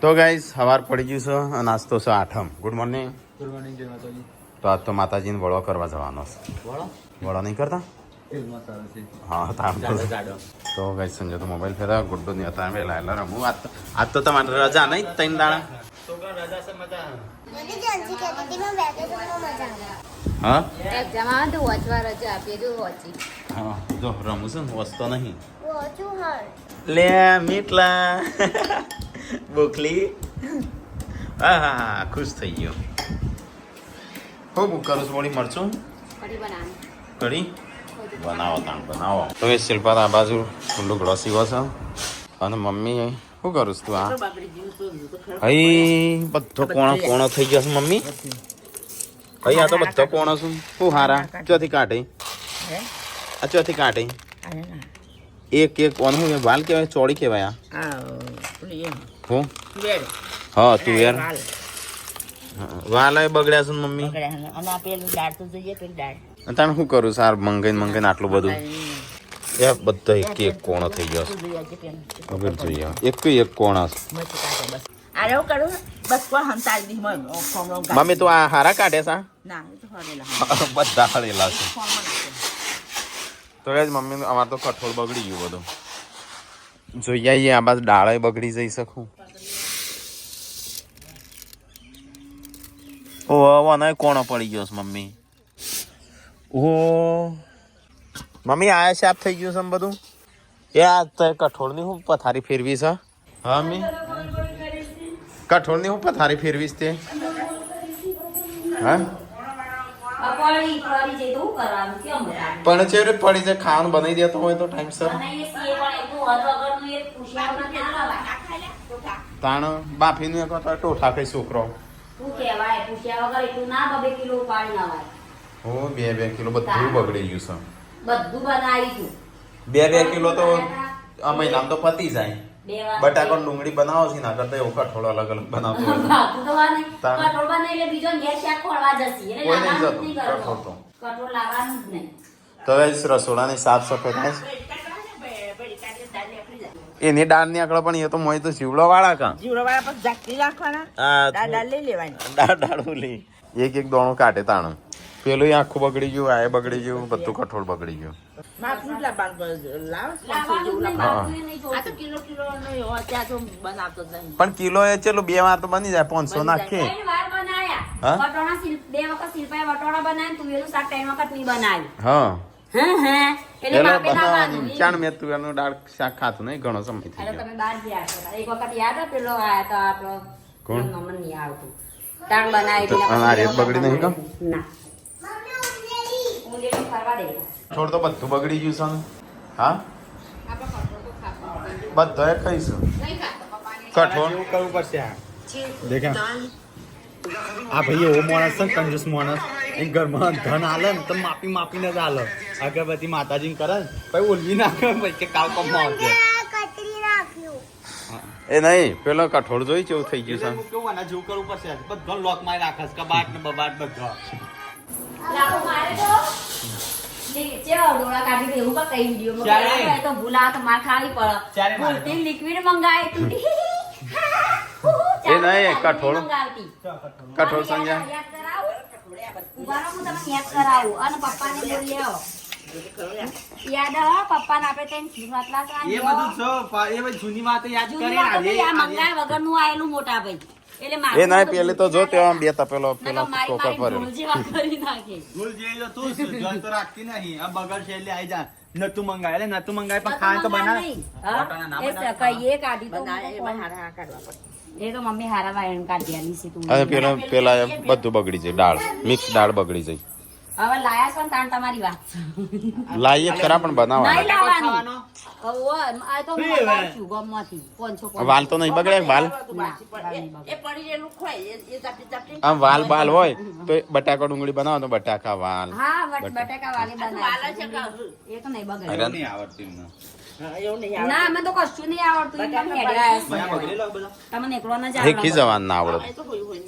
તો ગાઈસ સવાર પડી ગયું છે અને નાસ્તો છે આઠમ. Good morning. ગુડ મોર્નિંગ જય માતાજી. તો આજ તો માતાજીને વળો કરવા જવાનો છે. વળો નહીં કરતા? હા તો ગાઈસ સંજય તો મોબાઈલ ફેરા ગુડ્ડો નહીં હતા વહેલા એટલે રમું. આજ તો તમારે રજા નહીં 3 દાડા? હા હા જો રમું છે ને વસતો નહીં લે મીટલા બોકલી. હા હા હા ખુશ થઈ ગયો. હું બુક કરું છું મોડી મરચું કઢી બનાવો તાણ બનાવો. તો એ શિલ્પા આ બાજુ લુગડો સીવો છે અને મમ્મી શું કરું છું તું? આ હઈ બધો કોણો થઈ ગયો છે મમ્મી. હઈ આ તો બધો કોણો છું. શું હારા ચોથી કાઢી આ ચોથી કાઢી એક એક કોણ શું વાલ કહેવાય ચોળી કહેવાય આ હું હા તુવેર વાલ બગડ્યા છે ને મમ્મી. તાણે શું કરું સાર મંગાઈને આટલું બધું એ બધા એક એક કોણો થઈ ગયો છે વગર જોઈએ એક કોણા છે. મમ્મી તું આ હારા કાઢે છે બધા હળેલા છે. તો જ મમ્મી અમારે તો કઠોળ બગડી ગયું બધું. જોઈએ આવીએ આ બાજુ ડાળે બગડી જઈ શકું. ઓહો નહીં કોણો પડી ગયો છે મમ્મી. ઓહો મમ્મી આ સાફ થઈ ગયું છે ને બધું. એ આ તો કઠોળની હું પથારી ફેરવી છે. હા મમ્મી કઠોળની હું પથારી ફેરવીશ તે હા પણ છે પડી જાય ખાવાનું બનાવી દેતો હોય તો ટાઈમસર તાણ બાફીનું એક ટોઠા કઈ છોકરો હો 2 કિલો બધું બગડી ગયું છે. 2 કિલો તો મહિનામાં તો પતી જાય. બટાકા ડુંગળી બનાવો છે ના કરતા એવું કઠોળ અલગ અલગ બનાવતો હોય તો રસોડાની સાફ સફાઈ થાય એની દાળ ની આકડા પણ એ તો મોય તો જીવડો વાળા કા દાળ લે એક દોણો કાઢે તાણું. પેલું આખું બગડી ગયું આ બગડી ગયું બધું કઠોળ બગડી ગયું. પણ કિલો એ ચલો 2 વાર તો બની જાય 500 નાખીએ. ચાણ મેં તુવેરનું દાળ શાક ખાતું નહીં ઘણો સમય થઈ ગયો. બગડી નહીં કા થોડું તો બધું બગડી ગયું છે. હા બધા ખાઈશું કઠોળ કરવું પડશે. આ ભાઈ એવો માણસ છે કંજૂસ માણસ. એ ઘરમાં ધન હાલે ને તો માપીને જ હાલે. અગરબત્તી માતાજી કરે ને પછી ઓલવી નાખે પછી કાવ કમમાં આવશે. એ નહીં પેલો કઠોળ જોઈ કેવું થઈ ગયું છે. કેવું આના જેવું કરવું પડશે. બધો લોક માં રાખે કબાટ ને બબાટ બધો કઠોળ સંજ્ઞા પપ્પા ને આપડે જૂની વાત યાદ કરે વગર નું આયેલું મોટા ભાઈ. એ ના પેલે તો જો તે બે તપેલો પેલો ટોકર ભરેલો નતું મંગાય એટલે નતું મંગાય પણ ખાય તો બનાવે એ તો મમ્મી હારા વાયણ કાઢી પેલા બધું બગડી જાય. દાળ મિક્સ દાળ બગડી જાય. હવે લાયા છે તાણ તમારી વાત લાઈએ ખરા પણ બનાવવાનો વાલ તો નહીં બગડે. આમ વાલ બાલ હોય તો બટાકા ડુંગળી બનાવો તો બટાકા વાલ ના અમે તો કશું નહીં આવડતું તમને એકલો ના જ શીખી જવાનું ના આવડે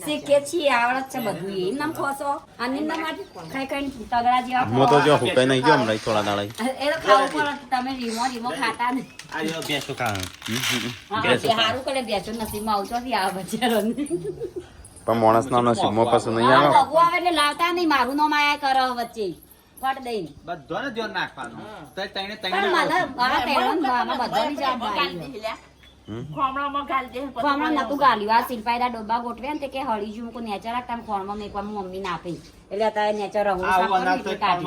શીખીએ છીએ આવડત છે બધું એ નામ ખોસો અને નામ ખાઈ ખાઈ તગડા જેવા હું તો જો હુકાઈ નહીં ગયો હમણાં થોડા દાડા એ તો ખાવું પડે તમે રીમો ખાતા ને સારું કરે બેસો નસીબમાં આવતો આવે બચારો પણ માણસ ના નસીબમાં પછી નહીં આવે ભગવા આવે એટલે લાવતા નહીં મારું નો માયા કરો વચ્ચે ફટ દઈને બધાને ધ્યાન નાખવાનું તો તઈને પણ મને મારા પેરણ મારા બધાની જવાબદારી ખોમણા નતું ગાલ્યું આ શિલ્પાઈડા ડબ્બા ગોઠવ્યા ને તે કે હળી જુ મૂકું નેચર રાખતા ખોણમાં મેકવા મમ્મી ના આપી એટલે અત્યારે નેચર રહું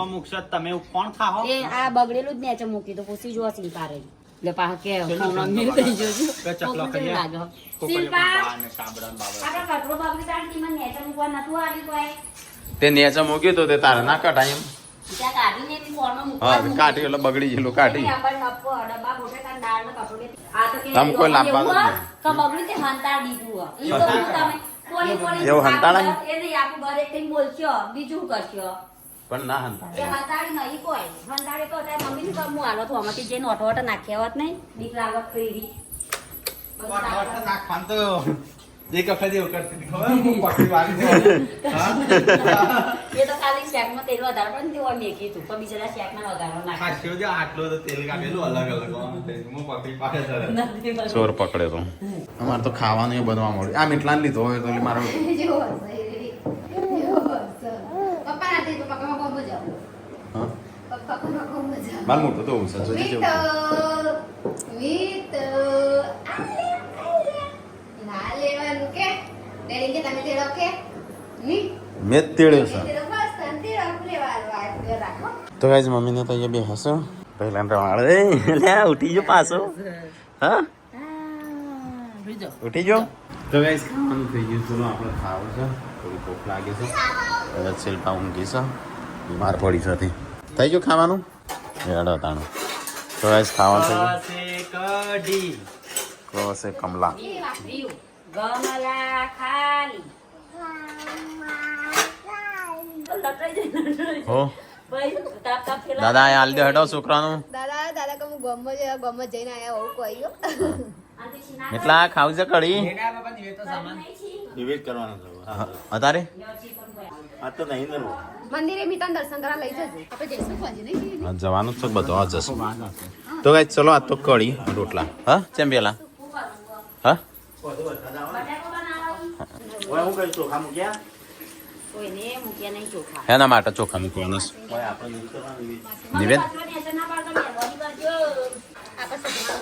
મૂકશો તમે કોણ ખાઓ એ આ બગડેલું જ નેચર મૂકી તો પૂછી જો શિલ્પા રહી એટલે પાછા કે ખોમણા મિલ થઈ જજો શિલ્પા આપડા કટરો બગડી તાણ મને નેચર મૂકવા નતું આવી કોઈ તે નેચા મૂક્યું તો તે તારે ના કટાય એમ ત્યાં કાઢીને એની ખોણમાં હા મૂકવા કાઢી એટલે બગડી ગયેલું કાઢી ડબ્બા ગોઠવે તાણ દાળ ને કટોરી આ તો કે તમ કોઈ લાભવાનું જ નહીં. કબગડી તે હંતાળ દીધું ઈ તો હું તમે કોની કોની એવું હંતાળા? એ નહીં આપું ઘરે કઈ બોલશો બીજું કરશો પણ ના એ હંતા હંતાળી નહીં કોઈ હંતાળી તો તારી મમ્મી ને હું હાલો તો આમાંથી જે નોટો વોટો નાખ્યા હોત નહીં બીક લાગત ફેરી નાખવાનું તો જે કફે દેવ કરતી ખબર પાકી વાળી દેવાનું એ તો ખાલી શેકમાં તેલ વધારે પણ તેવા મેકી તું પણ બીજા શેકમાં વધારો નાખે ખાસ્યો જે આટલો તો તેલ કાઢેલું અલગ અલગ હું પાકી પાકે તરત નથી બરોબર. ચોર પકડે તો અમારે તો ખાવાનું એ બધું મળ્યું આ મીઠલા લીધો હોય તો મારો હા માર મોટું તો ઓછા જોજે જેવું મેં જ તેડ્યો છે તો ગાઈઝ મમ્મીને તો અહીંયા બે હસો પહેલા રવાડે લે ઉઠી જો પાછો હા ઉઠી જો તો ગાઈઝ ખાવાનું થઈ ગયું ચલો આપણે ખાવું છે થોડી ભૂખ લાગે છે હવે શિલ્પા ઊંઘી છે બીમાર પડી છે થઈ ગયું ખાવાનું હેડો તાણું તો ગાઈઝ ખાવાનું થઈ કઢી ગયું કોસે કમલા ગમલા ખાલી હો ભાઈ તાપ તાપ ખેલા દાદા આ હાલ દે હટો છોકરાનું દાદા કે હું ગમ જઈને આયા હોઉં કહ્યું એટલા ખાવું છે કઢી એના બાપા દિવે તો સામાન નિવેદ કરવાનો છે અતારે આ તો નહીં નરવું મંદિરે મી તને દર્શન કરવા લઈ જજો આપણે જઈશું પછી નહીં હા જવાનું જ છે બધો આ જશું તો ગાઈસ ચલો આ તો કઢી રોટલા હા ચેમ પેલા હા હું કઈ ચોખા મૂક્યા કોઈને મૂક્યા નહીં ચોખા એના માટે ચોખા મૂકવાના નિવેદ આપણે સગમાનું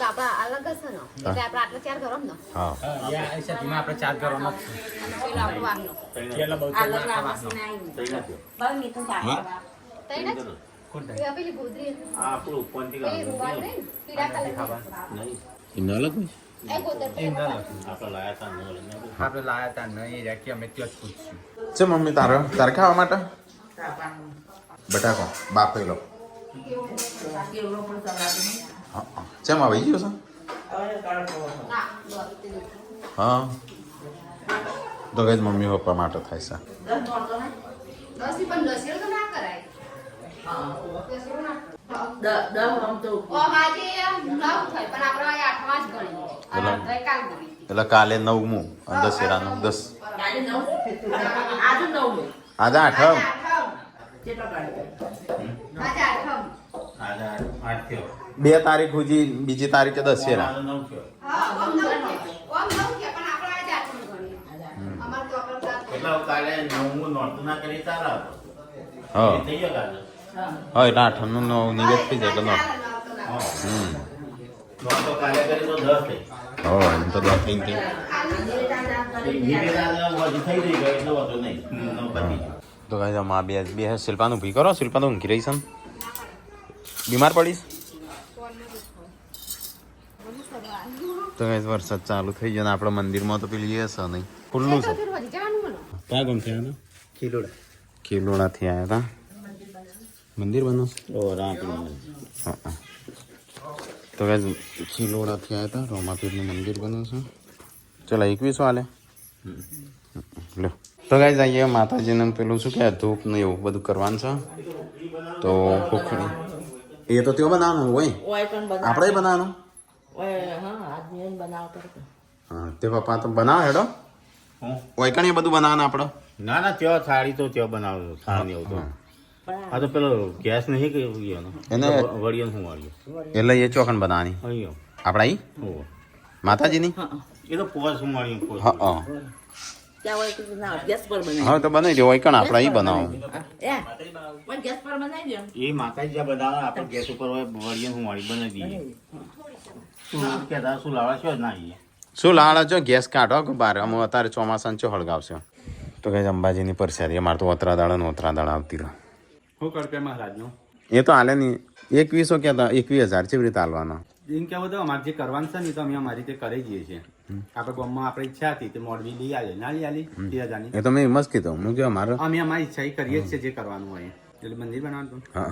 ગાબા અલગ હશે ને એટલે આપણે આટલા ચાર ઘરો ને હા યા સાથીમાં આપણે ચાર કરવાનો અને પેલો આપણો વાહનો આલગ લાવશે નહીં ભાઈ મીઠું પાડવા તઈ ને એ પેલી ગોદરી આપણું પંચી પેલી રૂવાલ નહીં પીડા કલર ઇને અલગ હોય એ ગોદર આપણે લાયા તા આપણે લાયા તા નહીં રાખી અમે ત્યાં જ પૂછ્યું છે મમ્મી તારે ખાવા માટે બટાકો બાફેલો ચેમ આવી ગયો છે હા તો કઈ મમ્મી પપ્પા માટે થાય છે દસી પણ દસી તો ના કરાય દસી ના ઓ આજે 9 થાય પણ આપણે આ 8માં જ ગણી આ ગઈકાલ ગણી એટલે કાલે 9મું અને દશેરાનું 10 આજે 8 2 તારીખ સુધી બીજી તારીખે દશેરા હા હા એટલે 8નું નિવેદ થઈ જાય એટલે હા એમ તો 10 થઈ તો કાંઈ માં બે શિલ્પાનું ભી કરો શિલ્પા તો ઊંઘી રહી છે ને? બીમાર પડીશ તો કાંઈ વરસાદ ચાલુ થઈ ગયો ને આપણા મંદિરમાં તો પેલી એ છે નહીં ખુલ્લું છે ક્યાં ગામ થયા હતા ખીલોડાથી આવ્યા હતા મંદિર બનો હા તો કાંઈ ખીલોડાથી આવ્યા હતા રોમાપીરનું મંદિર બન્યું છે ચાલો 21 હાલે લો તો ગાઈઝ અહીંયા માતાજીને પેલું શું કે ધૂપ ને એવું બધું કરવાનું છે તો એ તો તેઓ બનાવવાનું હોય ઓય પણ બનાવ આપણે બનાવવાનું ઓય હા આદમી બનાવતો હતો હા તે પપ્પા તો બનાવે હેડો હું વૈકણ એ બધું બનાવવાનું આપણો ના ના ત્યાં થાળી તો ત્યાં બનાવજો થાળી એવું તો આ તો પેલો ગેસ નહીં કે ગયો એને વળિયો હું વાળ્યો એટલે એ ચોખંડ બનાવવાની અહીંયા આપણા ઈ હોવે. માતાજીની એ તો પોસ હું વાળ્યો પોસ હા હા ત્યાં હોય કે ના ગેસ પર બનાવી હવે તો બનાવી દો વૈકણ આપણા ઈ બનાવો પણ ગેસ પર બનાવી દે એ માતાજી જ્યાં બનાવે આપણે ગેસ ઉપર હોય વળિયો હું વાળી બનાવી દઈએ શું કહેતા શું લાવવા છો ના આવીએ શું લાડા જો ગેસ કાઢો કે બાર અમે અત્યારે ચોમાસાને ચો હળગાવશે તો કઈ અંબાજીની પરસાદી અમારે તો ઓતરા દાડા આવતી રહે શું કરતે મહારાજનું એ તો હાલે નહીં 2100 કહેતા 21,000 કેવી રીતે હાલવાના એમ કેવું તો અમારે જે કરવાનું છે ને તો અમે અમારી રીતે કરી જઈએ છીએ આપણે ગામમાં આપણે ઈચ્છા હતી તે મોડવી લઈ આવીએ ના લઈ આવી 2,000ની એ તો મેં એમ જ કીધું હું કે મારે અમે અમારી ઈચ્છા એ કરીએ જ છે જે કરવાનું હોય એટલે મંદિર બનાવવાનું હા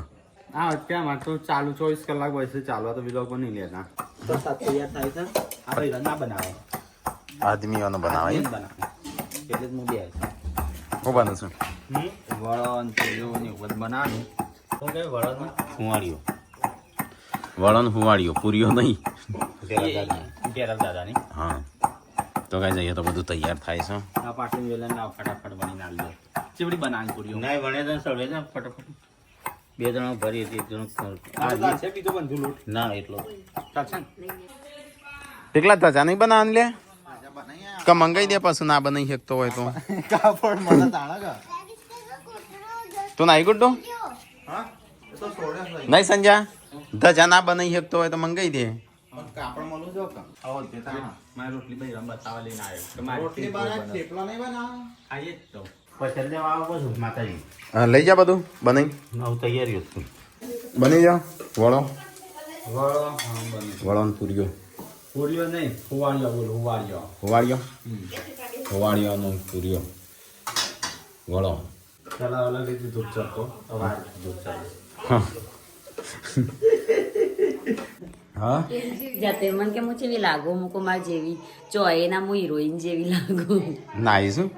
હા અત્યારે અમારે તો ચાલુ 24 કલાક હોય છે ચાલવા તો વિલોગ નહીં લેતા તો તૈયાર થાય છે આપણે ના બનાવે આદમીઓનો બનાવે એમ બનાવે એટલે જ હું બે હું બનું છું વળન પેલું ને એવું બધું બનાવવાનું શું કહે વળન ફુવાડીઓ વળણ હુવાડીઓ પૂરીઓ નહીં કેરળ દાદાની હા તો કઈ જઈએ તો બધું તૈયાર થાય છે આ પાટલી વેલા ના ફટાફટ બની ના લો ચીવડી બનાવી પૂરીઓ ના વણે તો સળવે ને ફટાફટ બે જણા ભરી હતી એક જણો છે બીજો બંધુ લોટ ના એટલો ચાલશે ને એકલા ધજા નહીં બનાવવાનું લે કે મંગાઈ દે પાછું ના બનાવી શકતો હોય તો કાપડ મને તાણા કા તો નાઈ ગુડ્ડો હા એ તો છોડે નહીં સંજા ધજા ના બનાવી શકતો હોય તો મંગાઈ દે કાપડ મળું જો કા આવો તે તાણા મારી રોટલી ભાઈ રમ બતાવા લઈને આવ્યો કે મારી રોટલી બનાવે થેપલા નહીં બનાવે આઈએ જ તો પછી લેવા આવો બધું માતાજી હા લઈ જા બધું બનાવી હું તૈયારી છું બની જા વળો વળો હા બની વળો ને પૂરીઓ પૂરીઓ નહીં હુવાળિયો બોલ હુવાળિયો હોવાળિયો હોવાળિયોનો પૂરીઓ વળો પેલા અલગ રીતે દૂધ ચાલતો હવે દૂધ ચાલે હા જાતે મને કે હું જેવી લાગુ મૂકો માર જેવી ચોય ના હું હિરોઈન જેવી લાગુ નાઈ શું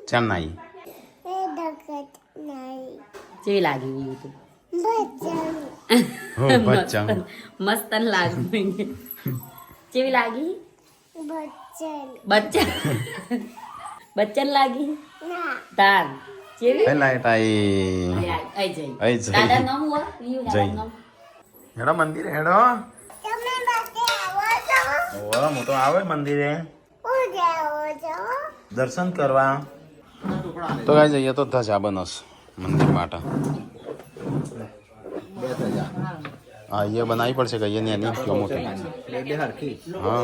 ચાલ નાઈ જેવી લાગી ગયું તું હો બચ્ચા મસ્ત લાગુ જેવી લાગી બચ્ચન બચ્ચન લાગી તાર જેવી પેલા એટાઈ આઈ જઈ આઈ જઈ. દાદા નામ હુआ યુ જઈ. દાદા નામ હેડો મંદિર હેડો ઓવા હું તો આવે મંદિરે દર્શન કરવા તો કઈ જઈએ તો ધજા બનસ મંદિર માટે હા એ બનાવી પડશે કઈ એની એની કેમ મોટી બે હરખી હા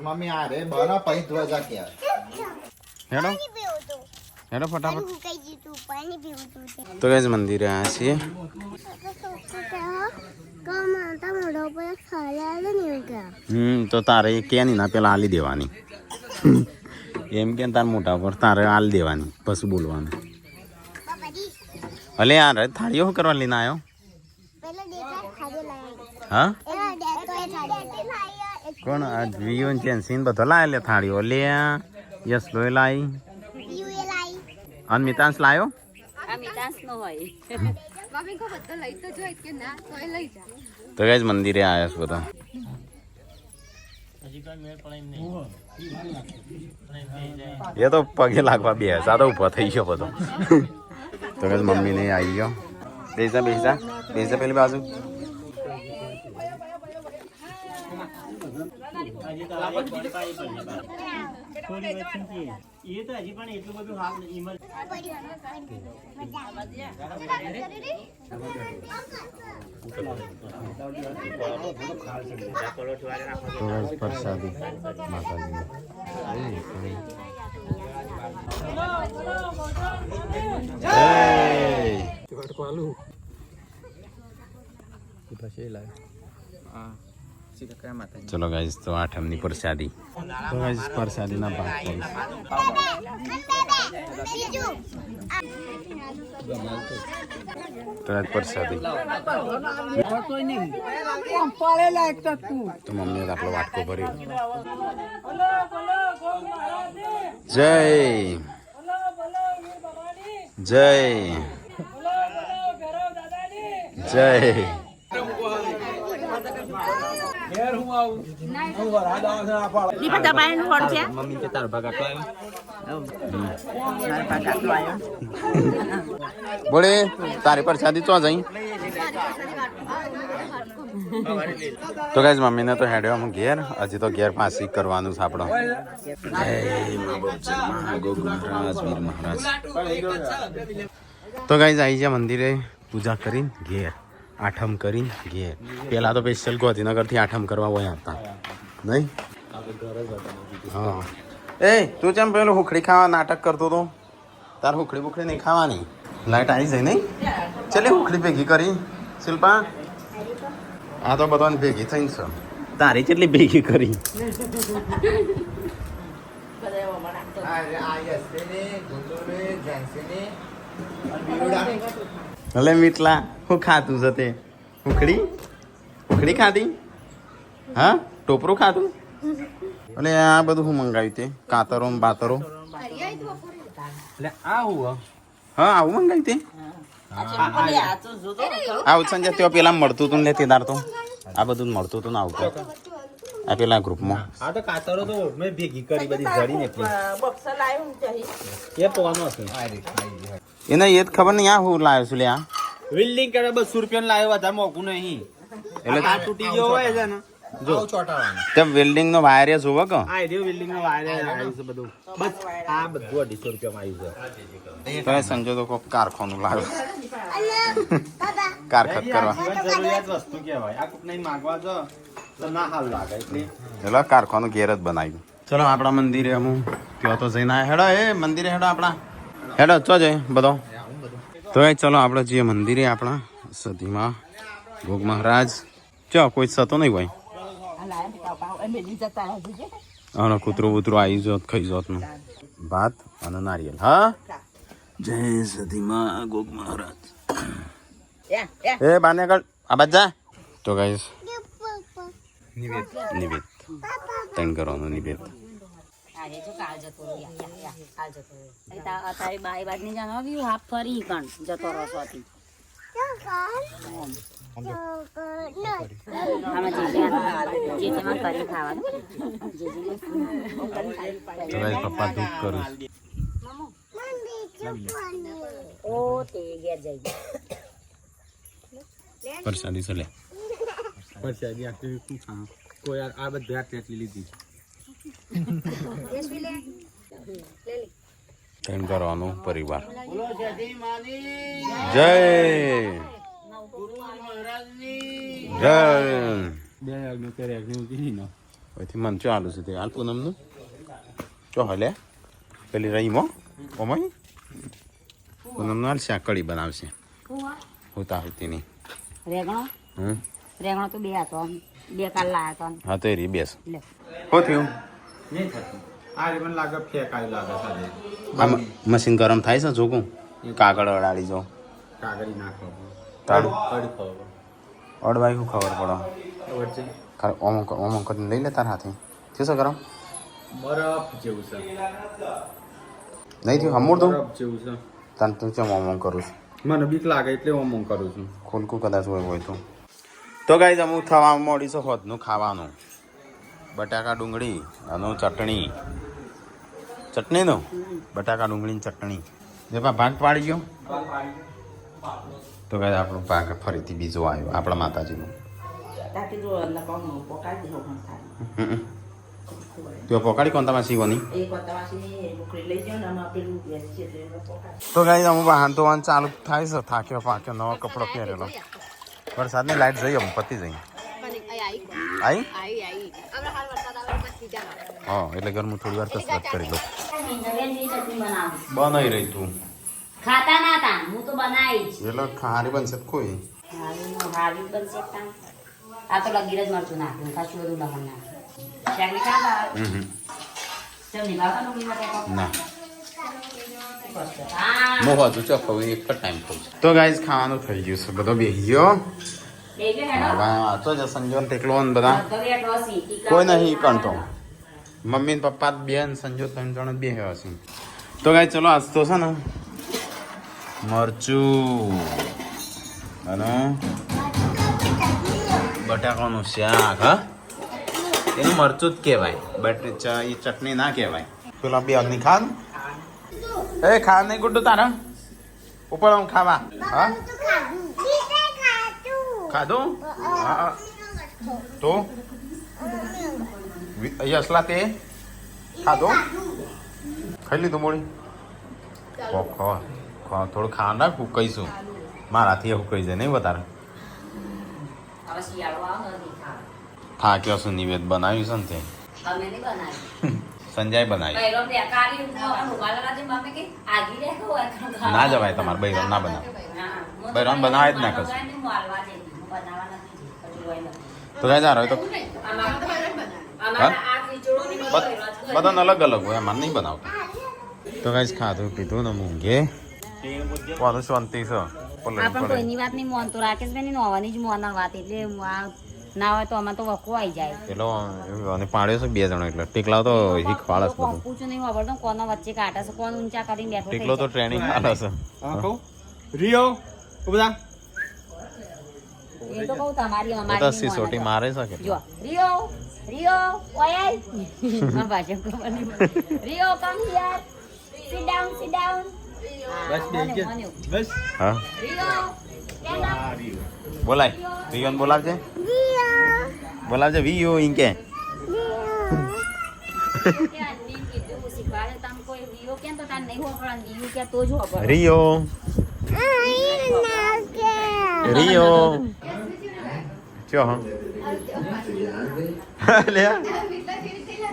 મમ્મી આ રે બના પૈ ધ્વજા કે હેડો હેડો ફટાફટ તો કઈ મંદિરે આવ્યા છીએ તો તારે એ કે ની ના પેલા આલી દેવાની એમ કે તાર મોટા પર તારે આલી દેવાની પછી બોલવાનું અલે યાર થાળીઓ શું કરવા લઈને આવ્યો હા કોણ આ વિયો ચેન્સીન બધો લાય લે થાળીઓ લે યસ લોય લાઈ અનમિતાંશ લાયો આ મિતાંશ નો હોય મમ્મી કો બધો લઈ તો જોઈ કે ના તોય લઈ જા તો કઈ મંદિરે આવ્યા છે બધા એ તો પગે લાગવા બે સાદો ઉભો થઈ ગયો બધો તો કઈ મમ્મી ને આવી ગયો બેસા બેસા બેસા પેલી બાજુ પ્રસાદી માતાજી ચલો ગાઈસ તો આઠમની પ્રસાદી તો ગાઈસ પ્રસાદીના ભાગ તો આજ પ્રસાદી તો મમ્મીએ આટલો વાટકો ભર્યો જય જય જય દીપા દબાઈ નું હોડ છે મમ્મી કે તાર ભાગ આટલો આવ્યો બોલે તારી પરસાદી ચો જઈ તો ગાઈસ મમ્મીને તો હેડ્યો આમ ઘેર હજી તો ઘેર પાછી કરવાનું છે આપણો તો ગાઈસ આવી ગયા મંદિરે પૂજા કરીને ઘેર આઠમ કરીને ઘેર પેલા તો સ્પેશિયલ ગાંધીનગરથી આઠમ કરવા હોય હતા નહીં હા એ તું કેમ પેલું હુખડી ખાવા નાટક કરતો તો તાર હુખડી બુખડી નહીં ખાવાની લાઈટ આવી જાય નહીં ચાલે હુખડી ભેગી કરી શિલ્પા આ તો બધાને ભેગી થઈ છે તારી કેટલી ભેગી કરી ભલે મીટલા હું ખાતું છે તે ઉખડી ખાધી હા ટોપરું ખાધું એટલે આ બધું હું મંગાવ્યું તે કાતરો ને બાતરો એટલે આ હું હા આવું મંગાવ્યું તે આવું સંજય ત્યાં પેલા મળતું હતું ને તે દાર તો આ બધું મળતું હતું ને આવતું આ પેલા ગ્રુપમાં આ તો કાતરો તો મેં ભેગી કરી બધી જડીને બક્સર લાવ્યું એ પોવાનો હશે એને એ જ ખબર નહીં આ હું લાવ્યો છું લે આ બિલ્ડિંગ કરે 200 રૂપિયા લાવ્યો હતા મોકું નહીં એટલે આ તૂટી ગયો હોય છે ને જો તે વેલ્ડિંગ નો વાયર જોવો કે આ રહ્યો બિલ્ડિંગ નો વાયર આવ્યું છે બધું બસ આ બધું 250 રૂપિયામાં આવ્યું તો સંજય તો કોક કારખાનું લાવ્યો કારખાત કરવા છે જરૂરિયાત વસ્તુ કહેવાય આ કોક નહીં માંગવા જો તો ના હાલ લાગે એટલે એટલે કારખાનું ઘેર જ બનાવ્યું ચલો આપણા મંદિરે અમુક ત્યાં તો જઈને હેડો એ મંદિરે હેડો આપણા હેડો ચો જઈ બધો તો એ ચલો આપણે જઈએ મંદિરે આપણા સતીમાં ભોગ મહારાજ ચો કોઈ સતો નહીં હોય અને કૂતરું બૂતરું આવી જોત ખાઈ જોત નું ભાત અને નારિયેલ હા જય સતીમાં ગોગ મહારાજ એ બાને આગળ આ બાદ જા તો ગાઈસ નિવેદ તૈન કરવાનું નિવેદ આજે જો કાલ જતો કાલ જતો તારી બાઈ બાદ ની જણાવ્યું હાફ ફરી કણ જતો રસોથી આમાં જેમાં કરી ખાવાનું તો ગાઈસ પપ્પા દુઃખ કરું ઓ તે ઘેર જઈ પરસાદી છે લે પરસાદી આખી કોઈ આ બધું આટલી લીધી તૈન કરવાનું પરિવાર જય જય બે આગળ કરે આગળ કીધી ને અહીંથી મન ચો આલું છે તે હાલ પૂનમનું ચો હલે પેલી રહીમો ઓમય પૂનમનું હાલ શાક કઢી બનાવશે હોતા હોતી નહીં રેગણો તો બે હતો બે કાલ લાયા હતો હા તો એ રી બેસ લે શું થયું નહીં થતું આ રે મને લાગે ફેકાઈ લાગે સાજે આ મશીન ગરમ થાય છે જોકું કાગળ અડાડી જો કાગળી નાખો તાળું કડી ખાવ અડવાય શું ખબર પડો વચ્ચે ઓમ કરીને લઈ લે તાર હાથે થયું છે ગરમ બરફ જેવું છે નહીં થયું હમુર દઉં બરફ જેવું છે તને તું ચમ ઓમ કરું છું મને બીક લાગે એટલે હું કરું છું ખોલકું કદાચ હોય તો ગાઈસ અમુક થવા મોડી છે હોદનું ખાવાનું બટાકા ડુંગળી અને ચટણીનું બટાકા ડુંગળીની ચટણી જે ભાગ પાડી ગયો તો ગાઈસ આપણો ભાગ ફરીથી બીજો આવ્યો આપણા માતાજીનો તો પોકાડી કોણ તમારે સીવોની તો ગાઈસ અમુક વાહન તો ચાલુ થાય છે થાક્યો પાક્યો નવો કપડો પહેરેલો વરસાદની લાઈટ જઈ અમુક પતી જઈ આવી હા એટલે ઘરમાં થોડી વાર કસરત કરી લો બનાવી રહી તું ખાતા ના હતા હું તો બનાવી એટલે ખારી બનશે કોઈ હારી બનશે આ તો લગીર જ મરચું નાખ્યું ખાસું બધું લગન નાખ્યું શાક ની ખાતા ચમની બાબા નું ના મોહ હજુ ચોખ્ખું એક જ ટાઈમ ખાઉં તો ગાઈઝ ખાવાનું થઈ ગયું છે બધો બેસી ગયો તો જ સંજોન ટેકલો ને બધા કોઈ નહીં કણતો મમ્મી ને પપ્પા બેન સંજો 3 જણ બે હશે તો ગાઈઝ ચલો આજ તો છે ને મરચું અને બટાકાનું શાક હા એનું મરચું જ કહેવાય બટ એ ચટણી ના કહેવાય પેલા બે અગ્નિ ખાન એ ખા નહીં ગુડ્ડુ તારા ઉપર આમ ખાવા હા ખાધું હા તો યસલા તે ખાધો ખાઈ લીધું મોડી થોડું ખાવા રાખ હું કહીશું મારાથી એવું કહી જાય નહીં વધારે હવે શિયાળો આવે નહીં ખાવા. હા કયો શું નિવેદ બનાવ્યું છે ને તે અમે નહીં બનાવ્યું. સંજય બનાવ્યું બૈરો બેકારી ઉમાલા જે મમ્મી કે આગી રે હોય ખાવા. ના જવાય તમારે બૈરો ના બનાવે હા. બૈરાન બનાવે જ ના કશું. મારવા દે બનાવવા નથી હજુ હોય નથી. તો કઈ જારો તો અમારા આ ખીચડો ની બધાને અલગ અલગ હોય અમારે નહીં બનાવતા તો કઈ ખાધું પીધું ને મૂંઘે કોનું શાંતિ છે આપણ કોઈની વાત નહીં મોન તો રાકેશભાઈ ની નોવાની જ મોના વાત એટલે આ ના હોય તો આમાં તો વખો આવી જાય. પેલો અને પાડ્યો છે 2 જણો એટલે ટીકલા તો શીખવાડે છે બધું પૂછું નહીં ખબર કોનો વચ્ચે કાઢે છે કોણ ઊંચા કરીને બેઠો ટીકલો તો ટ્રેનિંગ આલે છે રિયો બધા એ તો કહું તમારી એ તો અમારી સિસોટી મારે છે કે જો રિયો ઓય આ ભાષા ખબર નહીં. Rio come here sit down બસ બેસજે બસ હા રિયો stand up. બોલાય રિયોન બોલાવજે વિયો ઇન કે ત્યાં નહીં કીધું શીખવાડે તમ કોઈ રિયો કેમ તો તાર નહીં હોપડા રિયો કે તો જ હોપડ રિયો ચો હા લે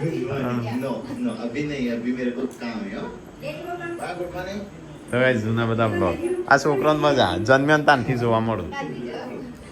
No, अभी नहीं, अभी मेरे को काम है. Good morning. તો ગાઈસ જૂના બધા બ્લોગ આ છોકરાને મજા જન્મ્યા તાનથી જોવા મળું